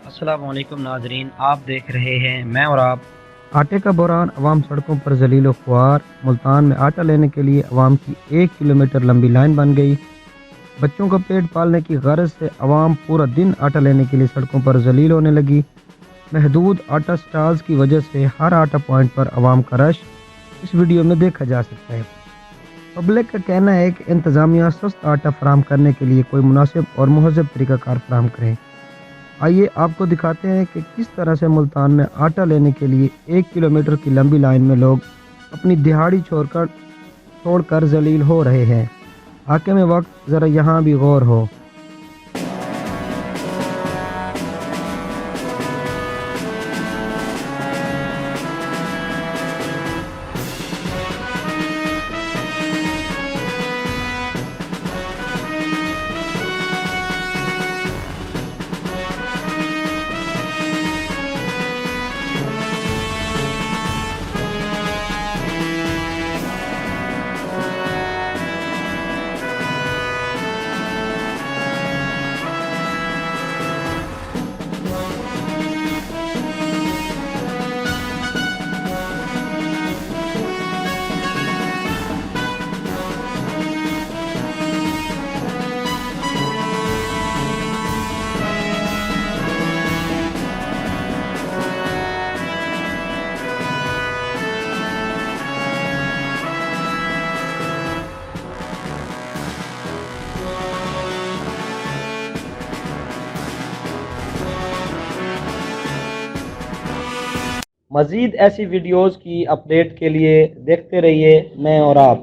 السلام علیکم ناظرین، آپ دیکھ رہے ہیں میں اور آپ۔ آٹے کا بحران، عوام سڑکوں پر ذلیل و خوار۔ ملتان میں آٹا لینے کے لیے عوام کی 1 کلومیٹر لمبی لائن بن گئی۔ بچوں کا پیٹ پالنے کی غرض سے عوام پورا دن آٹا لینے کے لیے سڑکوں پر ذلیل ہونے لگی۔ محدود آٹا سٹالز کی وجہ سے ہر آٹا پوائنٹ پر عوام کا رش اس ویڈیو میں دیکھا جا سکتا ہے۔ پبلک کا کہنا ہے کہ انتظامیہ سستا آٹا فراہم کرنے کے لیے کوئی مناسب اور مہذب طریقہ کار فراہم کریں۔ آئیے آپ کو دکھاتے ہیں کہ کس طرح سے ملتان میں آٹا لینے کے لیے 1 کلومیٹر کی لمبی لائن میں لوگ اپنی دہاڑی چھوڑ کر ذلیل ہو رہے ہیں۔ حاکم وقت ذرا یہاں بھی غور ہو۔ مزید ایسی ویڈیوز کی اپڈیٹ کے لیے دیکھتے رہیے میں اور آپ۔